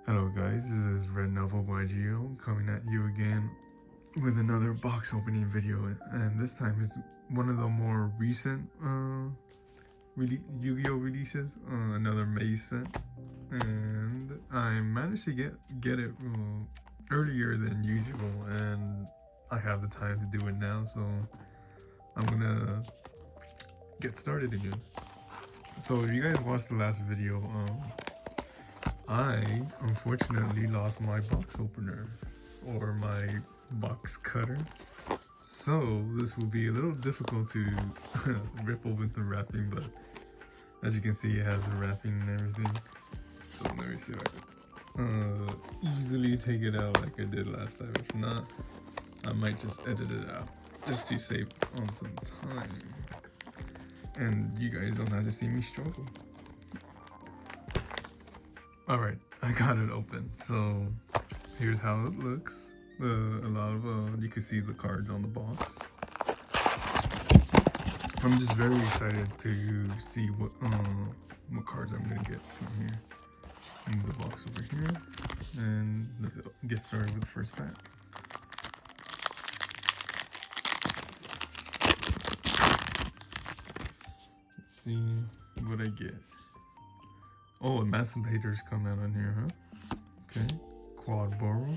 Hello guys, this is Red Novel by Geo coming at you again with another box opening video, and this time is one of the more recent Yu-Gi-Oh releases, another Maze set, and I managed to get it earlier than usual, and I have the time to do it now, so I'm gonna get started again. So if you guys watched the last video, I unfortunately lost my box opener or my box cutter, so this will be a little difficult to rip open the wrapping, but as you can see it has the wrapping and everything. So let me see if I can easily take it out like I did last time. If not, I might just edit it out just to save on some time and you guys don't have to see me struggle. Alright, I got it open, so here's how it looks. A lot of, you can see the cards on the box. I'm just very excited to see what cards I'm gonna get from here. Move the box over here, and let's get started with the first pack. Let's see what I get. Oh, Emancipators come out on here, huh? Okay. Quad Borrow.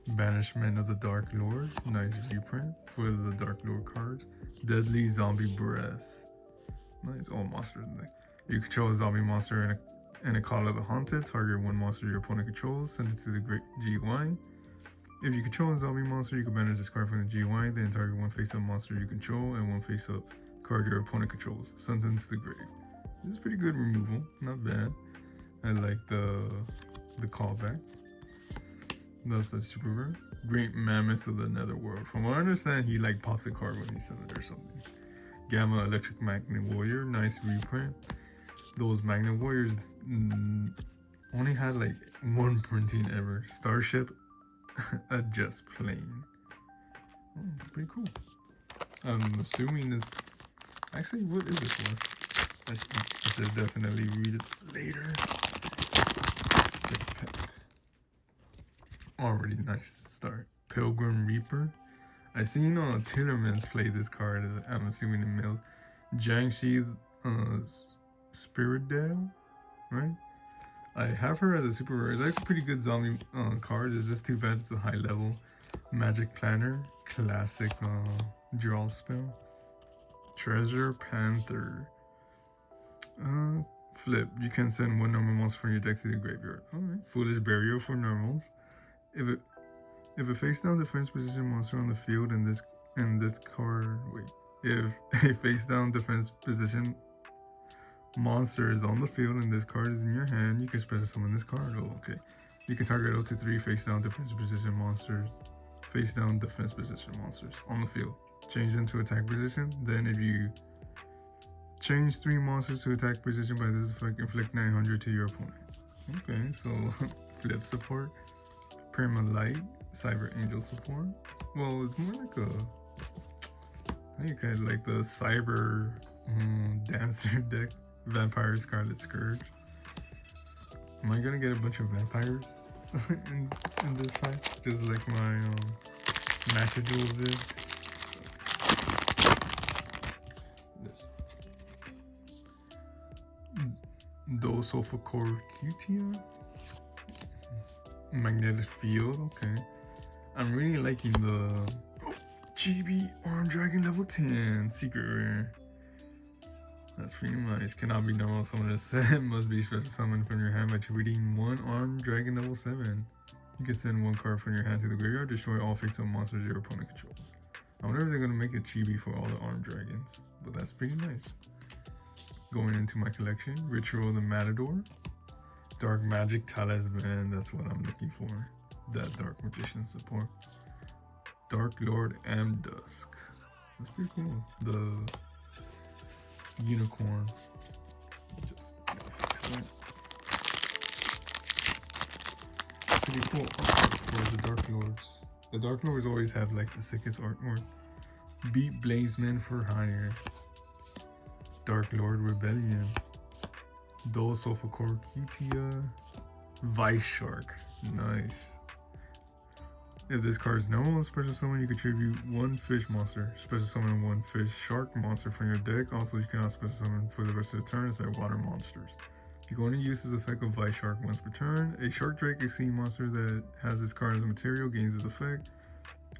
Banishment of the Dark Lord. Nice reprint for the Dark Lord cards. Deadly Zombie Breath. Nice. All monsters in there. You control a zombie monster and a Call of the Haunted. Target one monster your opponent controls. Send it to the Great GY. If you control a zombie monster, you can banish this card from the GY. Then target one face-up monster you control and one face-up card your opponent controls. Send them to the grave. This is pretty good removal, not bad. I like the callback. That's a super rare. Great Mammoth of the Netherworld. From what I understand, he like pops a card when he sends it or something. Gamma Electric Magnet Warrior, nice reprint. Those Magnet Warriors only had like one printing ever. Starship Adjust Plane. Oh, pretty cool. I'm assuming this. Actually, what is this for? I should definitely read it later. Already nice start. Pilgrim Reaper. I seen Tillerman's play this card. I'm assuming in males. Jiangxi Spiritdale, right? I have her as a super rare. It's actually a pretty good zombie card. It's just too bad it's a high level. Magic Planner. Classic draw spell. Treasure Panther. Flip. You can send one normal monster from your deck to the graveyard. Alright. Foolish Burial for normals. If a face down defense position monster on the field in this card, if a face down defense position monster is on the field and this card is in your hand, you can special summon this card. Oh, okay. You can target up to 3 face down defense position monsters, face down defense position monsters on the field. Change them to attack position. Then if you change 3 monsters to attack position by this effect, inflict 900 to your opponent. Okay, so flip support. Prima Light, Cyber Angel support. Well, it's more like you kind of like the Cyber Dancer deck. Vampire Scarlet Scourge. Am I gonna get a bunch of vampires in this fight? Just like my Macadul did. This. Dosophocor Cutia. Magnetic Field, okay. I'm really liking the GB Arm Dragon level 10 secret rare. That's pretty nice. Cannot be normal summon a set. Must be special summoned from your hand by treating one Arm Dragon level 7. You can send one card from your hand to the graveyard. Destroy all face-up monsters your opponent controls. I wonder if they're gonna make a chibi for all the Arm Dragons, but that's pretty nice. Going into my collection, Ritual of the Matador. Dark Magic Talisman, that's what I'm looking for. That Dark Magician support. Dark Lord Amdusk. That's pretty cool. The unicorn. Just fix that. Pretty cool artwork for the Dark Lords. The Dark Lords always have like the sickest artwork. Beat Blazeman for hire. Dark Lord Rebellion. Dosophocor Cutia. Vice Shark. Nice. If this card is normal special summon, you contribute one fish monster. Special summon one fish shark monster from your deck. Also, you cannot special summon for the rest of the turn instead of water monsters. You can only use this effect of Vice Shark once per turn. A Shark Drake Exceed monster that has this card as a material gains this effect.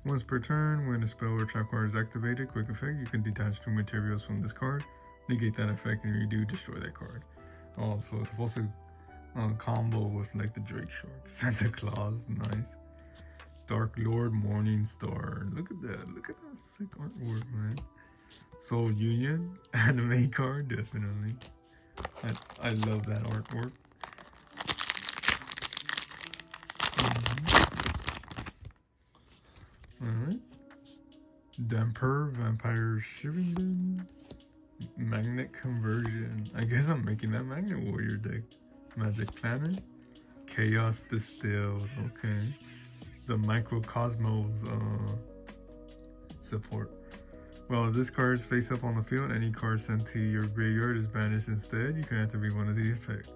Once per turn, when a spell or trap card is activated, quick effect, you can detach 2 materials from this card, negate that effect, and you destroy that card. Oh, so it's supposed to combo with like the Drake Shark. Santa Claus, nice. Dark Lord, Morning Star. Look at that. Look at that sick artwork, man. Soul Union, anime card, definitely. I love that artwork. Alright. Damper, Vampire Shivington, Magnet Conversion. I guess I'm making that Magnet Warrior deck. Magic Planner, Chaos Distilled, okay. The Microcosmos support. Well, if this card is face up on the field, any card sent to your graveyard is banished instead. You can activate one of the effects.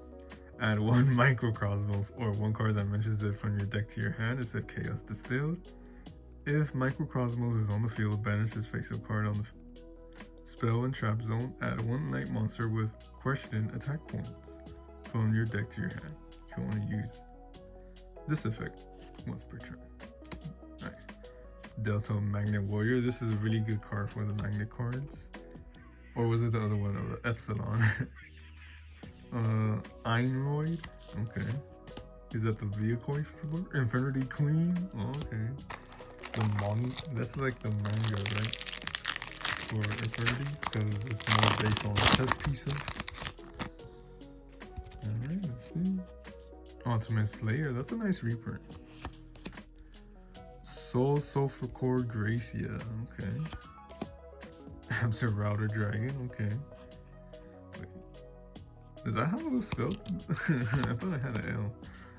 Add 1 Microcosmos or 1 card that mentions it from your deck to your hand instead Chaos Distilled. If Microcosmos is on the field, banish this face up card on the spell and trap zone. Add 1 light monster with question attack points from your deck to your hand. You can only use this effect once per turn. Nice. Delta Magnet Warrior. This is a really good card for the magnet cards. Or was it the other one? Oh, the Epsilon. Einroid. Okay. Is that the vehicle support? Infinity Queen. Oh, okay. That's like the manga, right? For Infinities, because it's more based on chess pieces. Alright, let's see. Ultimate Slayer. That's a nice reprint. Soul Sulfur Core Gracia, okay. Absent Router Dragon, okay. Wait. Is that how it was spelled? I thought it had an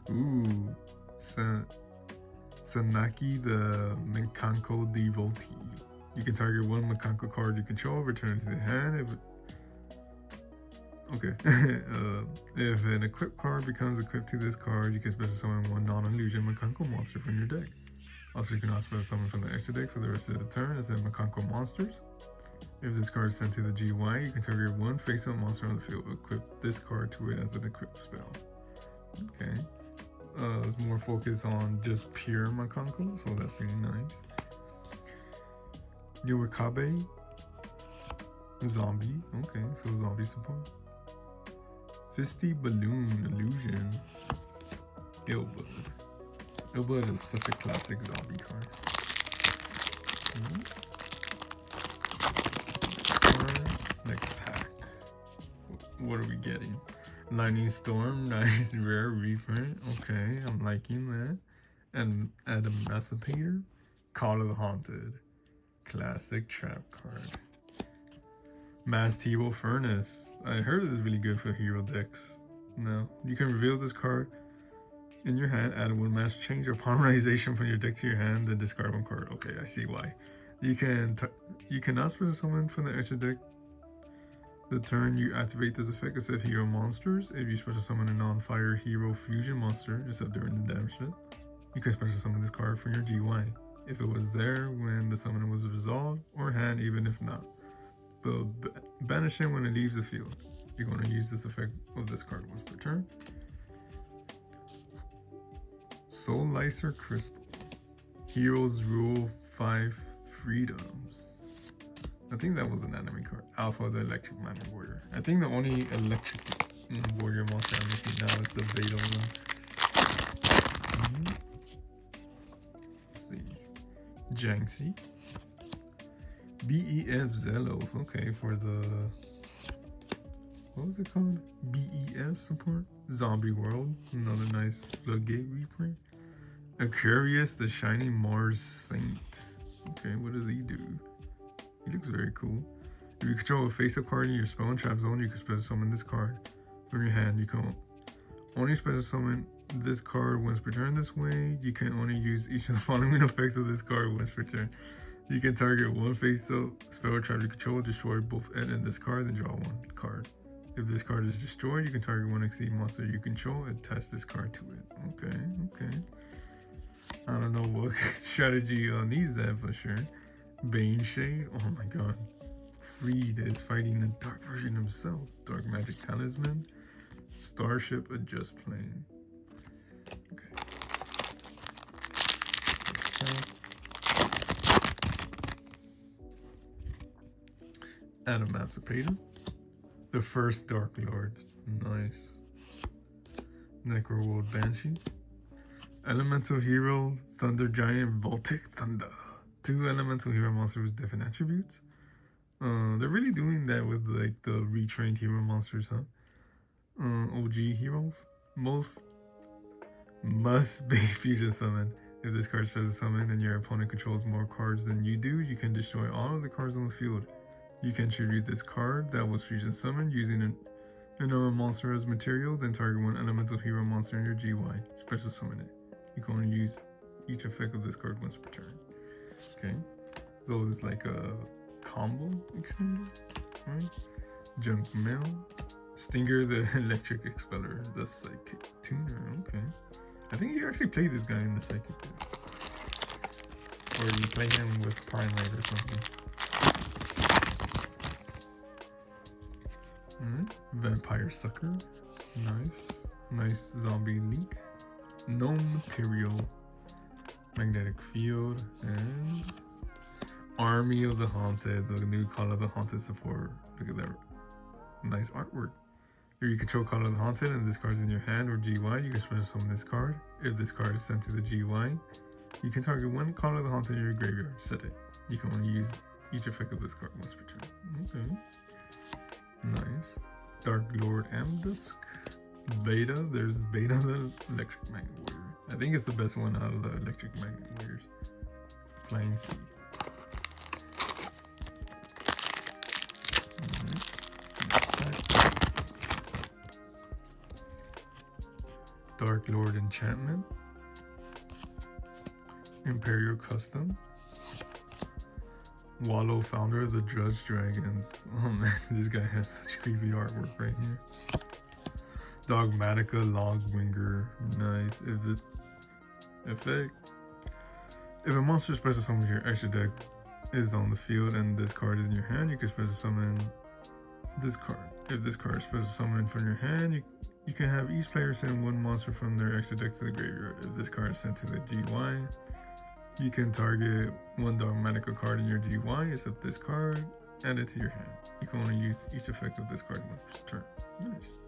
L. Ooh. Sanaki the Mekanko Devotee. You can target 1 Mekanko card you control, return it to the hand. If an equipped card becomes equipped to this card, you can special summon 1 non-illusion Mekanko monster from your deck. Also, you cannot special summon from the extra deck for the rest of the turn instead of Mekanko monsters. If this card is sent to the GY, you can target 1 face-up monster on the field. Equip this card to it as an equipped spell. Okay. It's more focused on just pure Mekanko, so that's pretty nice. Yuwakabe. Zombie. Okay, so zombie support. Fisty Balloon Illusion. Illblood. Illblood is such a classic zombie card. Next pack. What are we getting? Lightning Storm, nice rare reprint. Okay, I'm liking that. And Adam Emancipator. Call of the Haunted. Classic trap card. Mass Tebow Furnace. I heard it is really good for hero decks. No, you can reveal this card in your hand, add 1 mass change or polymerization from your deck to your hand, then discard 1 card. Okay, I see why. You cannot special summon from the extra deck the turn you activate this effect except hero monsters. If you special summon a non-fire hero fusion monster, except during the damage step, you can special summon this card from your GY. If it was there when the summon was resolved, or hand even if not. But banish it when it leaves the field. You're going to use this effect of this card once per turn. Soul Lycer Crystal. Heroes Rule 5 Freedoms. I think that was an enemy card. Alpha, the Electric Magnet Warrior. I think the only Electric Warrior monster I'm missing now is the Beta one. Let's see. Janxi. BEF Zelos. Okay, for the... What was it called? BES support? Zombie World. Another nice Floodgate reprint. Aquarius, the Shining Mars Saint. Okay, what does he do? He looks very cool. If you control a face-up card in your spell and trap zone, you can special summon this card from your hand. You can only special summon this card once per turn this way. You can only use each of the following effects of this card once per turn. You can target 1 face-up spell or trap you control, destroy both it and this card, then draw 1 card. If this card is destroyed, you can target one XD monster you control and attach this card to it. Okay. I don't know what strategy needs that for sure. Bane Shade. Oh my god. Freed is fighting the dark version himself. Dark Magic Talisman. Starship Adjust Plane. Okay. Emancipator. The first Dark Lord. Nice. Necroworld Banshee. Elemental Hero, Thunder Giant, Voltic Thunder. 2 elemental hero monsters with different attributes. They're really doing that with like the retrained hero monsters, huh? OG heroes. Most must be fusion summoned. If this card is special summoned and your opponent controls more cards than you do, you can destroy all of the cards on the field. You can tribute this card that was fusion summoned using another monster as material, then target one elemental hero monster in your GY. Special summon it. You can only use each effect of this card once per turn. Okay. So it's like a combo extender, right? Junk Mail. Stinger the Electric Expeller, the Psychic Tuner. Okay. I think you actually play this guy in the Psychic deck. Or you play him with Primate or something. Alright. Vampire Sucker. Nice zombie link. No material. Magnetic Field. And Army of the Haunted. The new Call of the Haunted support. Look at that. Nice artwork. If you control Call of the Haunted and this card is in your hand or GY, you can special summon this card. If this card is sent to the GY, you can target one Call of the Haunted in your graveyard. Set it. You can only use each effect of this card once per turn. Okay. Nice. Dark Lord Amdusk. Beta. There's Beta the Electric Magnet Warrior. I think it's the best one out of the Electric Magnet Warriors. Flying Sea. Dark Lord Enchantment. Imperial Custom. Wallow Founder of the Judge Dragons. Oh man, this guy has such creepy artwork right here. Dogmatica Logwinger. Nice. If a monster special summons your extra deck is on the field and this card is in your hand, you can special summon this card. If this card is special summoned from your hand, you can have each player send one monster from their extra deck to the graveyard. If this card is sent to the GY, you can target one Dogmatica card in your GY, except this card, add it to your hand. You can only use each effect of this card once per turn. Nice.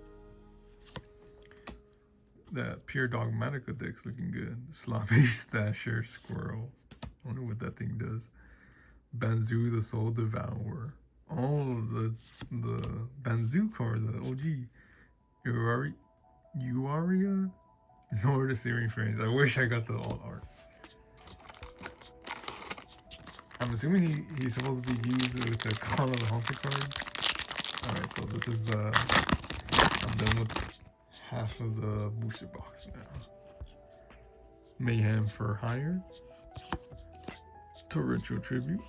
That pure Dogmatica deck's looking good. Sloppy Stasher Squirrel. I wonder what that thing does. Banzu the Soul Devourer. Oh, the Banzu card, the OG. Uaria Lord of Searing Frames. I wish I got the alt art. I'm assuming he's supposed to be used with the Call of the Haunted cards. Alright, so this is I'm done with half of the booster box now. Mayhem for Hire. Torrential Tribute.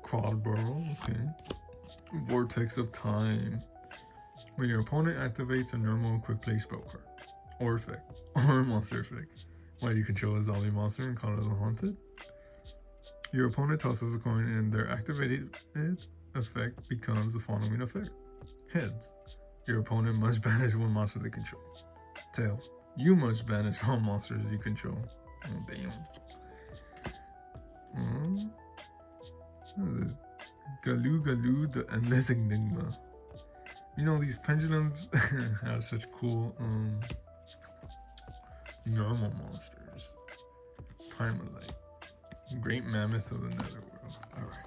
Quad Burrow, okay. Vortex of Time. When your opponent activates a normal quick play spell card, or effect, or a monster effect, while you control a zombie monster and Call of the Haunted, your opponent tosses a coin and their activated effect becomes the following effect. Heads. Your opponent must banish one monster they control. Tails. You must banish all monsters you control. Oh, damn. Galoo, the Endless Enigma. You know, these pendulums have such cool normal monsters. Primalite. Great Mammoth of the Netherworld. Alright.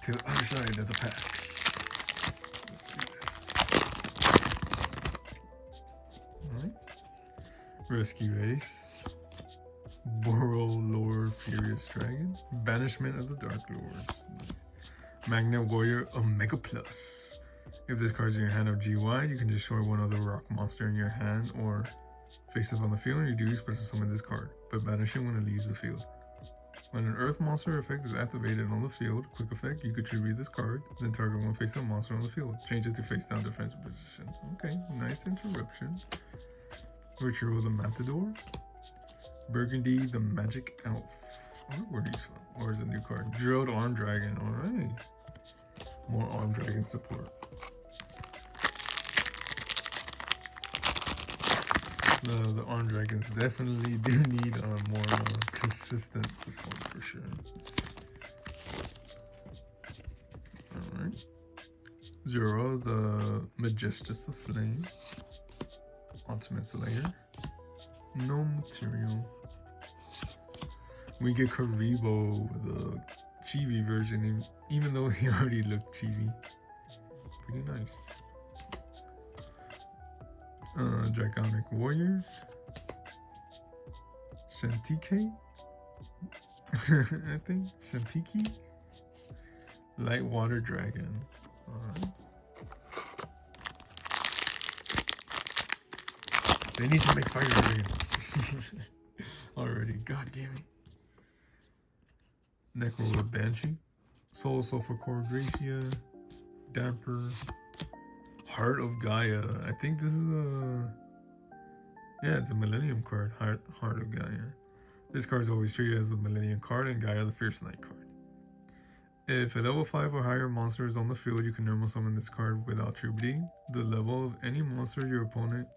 To the other side of the packs. Let's do this. Alright. Rescue Ace. Boro Lord Furious Dragon. Banishment of the Dark Lords. Magnet Warrior Omega Plus. If this card's in your hand of GY, you can destroy one other rock monster in your hand or face up on the field, and you do special summon this card, but banish it when it leaves the field. When an earth monster effect is activated on the field, quick effect, you could tribute this card, then target one face-up monster on the field. Change it to face-down defensive position. Okay, nice interruption. Ritual the Matador. Burgundy the Magic Elf. Where are these from? Or is a new card? Drilled Arm Dragon. Alright. More Arm Dragon support. The Arm Dragons definitely do need more consistent support for sure. Alright. Zero, the Majestus the Flame. Ultimate Slayer. No material. We get Karibo, the chibi version, even though he already looked chibi. Pretty nice. Draconic Warrior. Shantike? I think. Shantiki? Light Water Dragon. Alright. They need to make fire dragon. Already. God damn it. Necro Banshee. Soul Sulfur Core Gracia. Damper. Heart of Gaia. I think this is a... Yeah, it's a Millennium card. Heart of Gaia. This card is always treated as a Millennium card, and Gaia the Fierce Knight card. If a level 5 or higher monster is on the field, you can normal summon this card without tributing. The level of any monster your opponent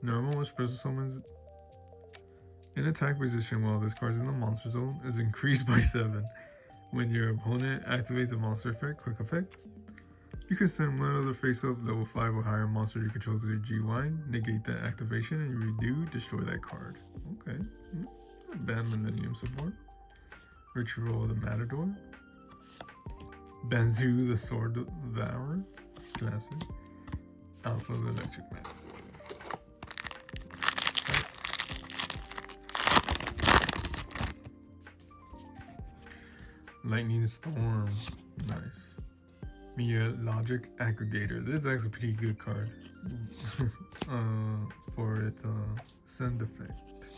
normal or special summons in attack position while this card is in the monster zone is increased by 7. When your opponent activates a monster effect, quick effect, you can send one other face-up level 5 or higher monster you control to your GY, negate that activation, and you redo, destroy that card. Okay. Bad Millennium support. Ritual of the Matador. Banzu the Sword Devourer. Classic. Alpha the Electric Matador. Lightning Storm. Nice. Mia Logic Aggregator. This is actually a pretty good card for its send effect.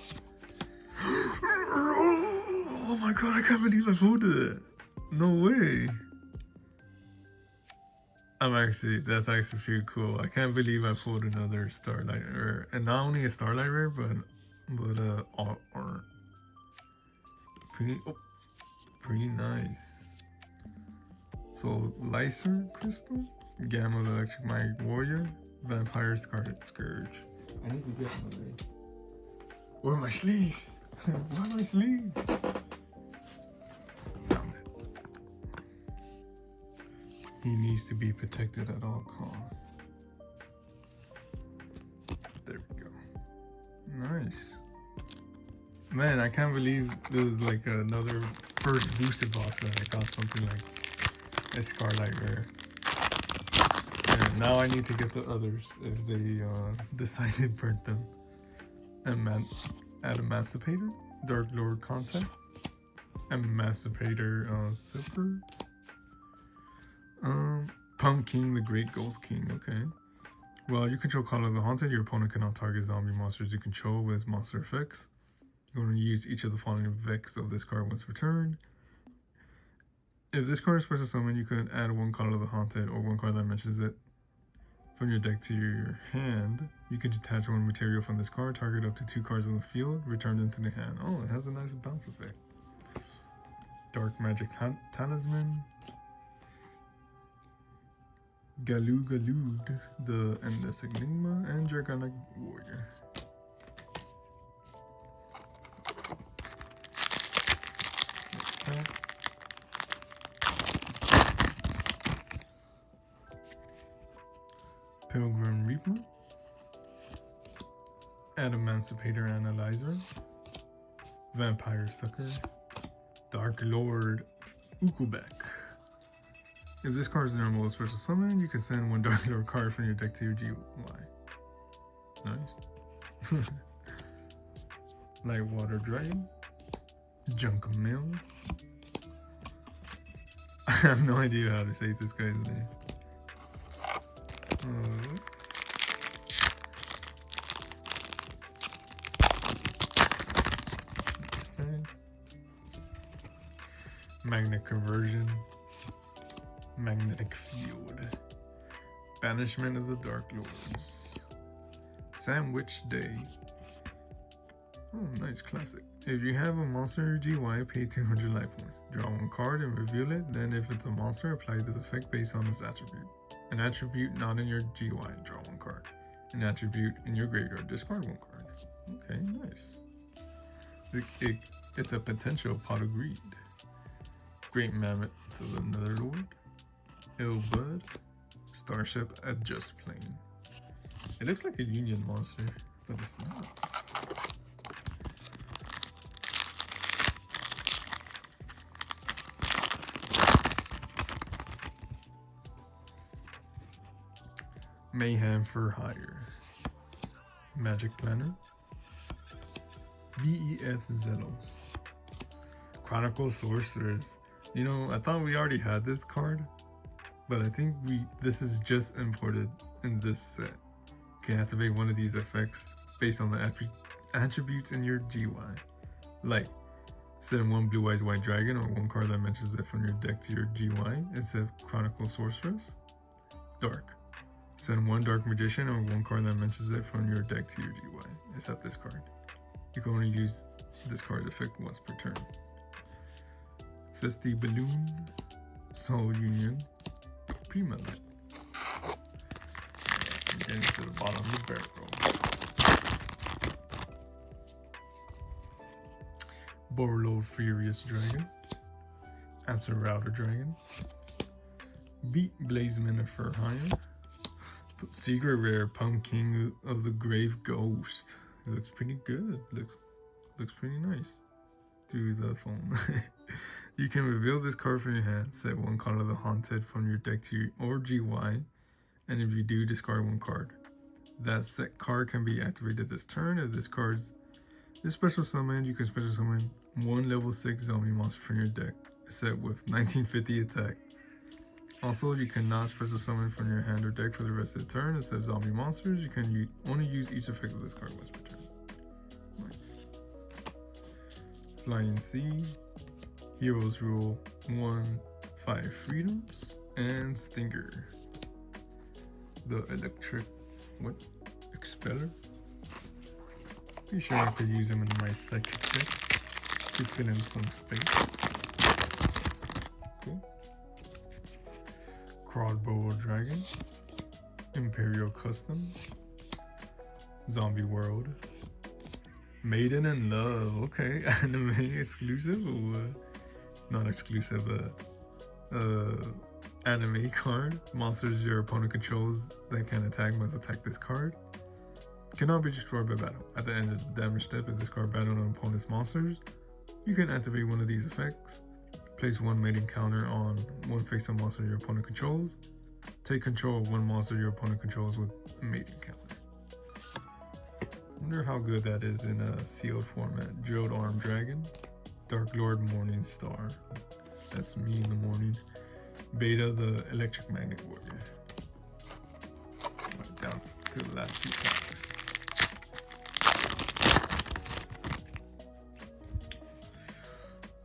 Oh my god, I can't believe I folded it. No way. That's actually pretty cool. I can't believe I pulled another Starlight Rare. And not only a Starlight Rare, but art. Pretty nice. So, Lyser Crystal, Gamma the Electric Magic Warrior, Vampire Scarlet Scourge. I need to get one. Where are my sleeves? Where are my sleeves? Found it. He needs to be protected at all costs. There we go. Nice. Man, I can't believe this is like another first boosted box that I got something like a Scarlet Rare. And now I need to get the others if they decide to print them. Emancipator, Dark Lord Contact, Emancipator Zipper, Pumpkin the Great Ghost King. Okay. Well, you control Call of the Haunted. Your opponent cannot target zombie monsters you control with monster effects. You're going to use each of the following effects of this card once returned. If this card is special summon, you can add one Call of the Haunted or one card that mentions it from your deck to your hand. You can detach one material from this card, target up to 2 cards on the field, return them to the hand. Oh, it has a nice bounce effect. Dark Magic Talisman. Galoogaloo, the Endless Enigma, and Draconic Warrior. Pilgrim Reaper, Emancipator Analyzer, Vampire Sucker, Dark Lord Ukubek. If this card is normal or special summon, you can send one Dark Lord card from your deck to your GY. Nice. Light Water Dragon, Junk Mill. I have no idea how to say this guy's name. Magnet conversion. Magnetic field. Banishment of the Dark Lords. Sandwich Day. Oh, nice, classic. If you have a monster in your GY, pay 200 life points. Draw one card and reveal it. Then if it's a monster, apply this effect based on its attribute. An attribute not in your GY, draw one card. An attribute in your graveyard, discard one card. Okay, nice. It's a potential Pot of Greed. Great Mammoth to the Netherlord. Ill Bud. Starship Adjust Plane. It looks like a Union monster, but it's not. Mayhem for Hire. Magic Planner. BEF Zelos. Chronicle Sorceress. You know, I thought we already had this card, but I think this is just imported in this set. You can activate one of these effects based on the attributes in your GY. Like, send one Blue Eyes White Dragon or one card that mentions it from your deck to your GY instead of Chronicle Sorceress. Dark. Send one Dark Magician or one card that mentions it from your deck to your GY, except this card. You can only use this card's effect once per turn. Festy Balloon, Soul Union, Prima Light. Getting to the bottom of the barrel. Borrelord Furious Dragon, Absent Router Dragon, Beat Blazeman for Hire, Secret Rare Pumpkin of the Grave Ghost. It looks pretty good. Looks pretty nice through the phone. You can reveal this card from your hand, set one card of the Haunted from your deck to your or GY, and if you do, discard one card. That set card can be activated this turn. If this card's special summon, you can special summon one level 6 zombie monster from your deck, set with 1950 attack. Also, you cannot special summon from your hand or deck for the rest of the turn. Instead of zombie monsters, you can only use each effect of this card once per turn. Nice. Flying Sea, Heroes Rule 1, 5 Freedoms, and Stinger. The Electric, Expeller? Pretty sure I could use him in my Psychic deck to fill in some space. Cool. Crawlbow Dragon, Imperial Custom, Zombie World, Maiden in Love. Okay, anime exclusive or what? Not exclusive, anime card. Monsters your opponent controls that can attack must attack this card. Cannot be destroyed by battle. At the end of the damage step, if this card battled on opponent's monsters, you can activate one of these effects. Place one mating counter on one face-up monster your opponent controls. Take control of one monster your opponent controls with a mating counter. Wonder how good that is in a sealed format. Drilled Arm Dragon, Dark Lord Morning Star. That's me in the morning. Beta the Electric Magnet Warrior. Right down to the last two packs.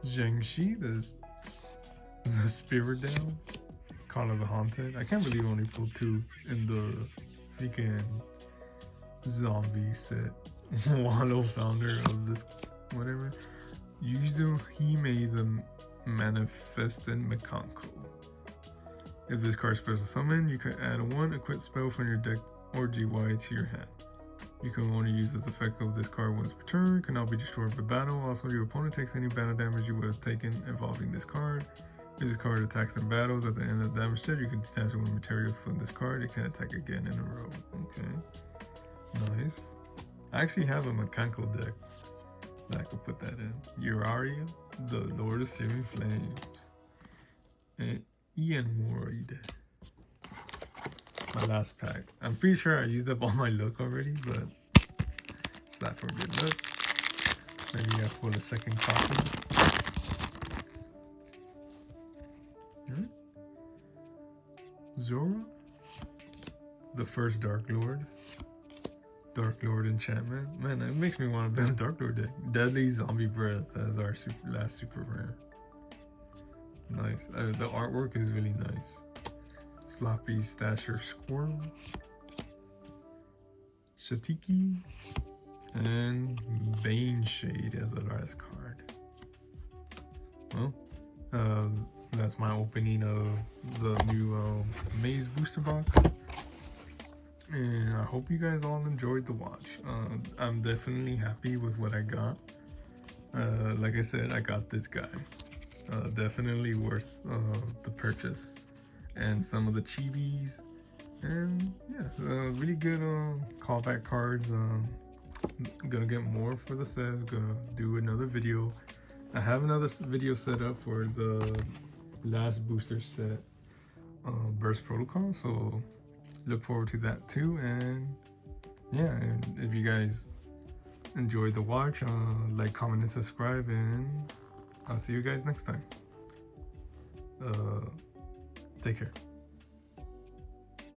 Zhengxi, the Spirit Down, Call of the Haunted. I can't believe I only pulled 2 in the freaking zombie set. Wallow, founder of this, whatever. Yuzuhime the Manifested Mekanko. If this card special summon, you can add one equipped spell from your deck or GY to your hand. You can only use this effect of this card once per turn, cannot be destroyed by battle. Also, your opponent takes any battle damage you would have taken involving this card. If this card attacks in battles at the end of the damage step, you can detach one material from this card. It can attack again in a row. Okay, nice. I actually have a mechanical deck that I could put that in. Uraria, the Lord of Searing Flames, and Ian Ward. My last pack. I'm pretty sure I used up all my luck already, but it's not for good luck. Maybe I pull a second copy. Zora, the first Dark Lord. Dark Lord enchantment. Man, it makes me want to build a Dark Lord deck. Deadly Zombie Breath as our last super rare. Nice. The artwork is really nice. Sloppy Stasher Squirrel, Shatiki, and Bane Shade as the last card. Well, that's my opening of the new Maze booster box. And I hope you guys all enjoyed the watch. I'm definitely happy with what I got. Like I said, I got this guy. Definitely worth the purchase. And some of the chibis. And yeah, really good callback cards. I'm gonna get more for the set. Gonna do another video. I have another video set up for the last booster set, Burst Protocol. So look forward to that too. And yeah, and if you guys enjoyed the watch, like, comment, and subscribe, and I'll see you guys next time. Take care.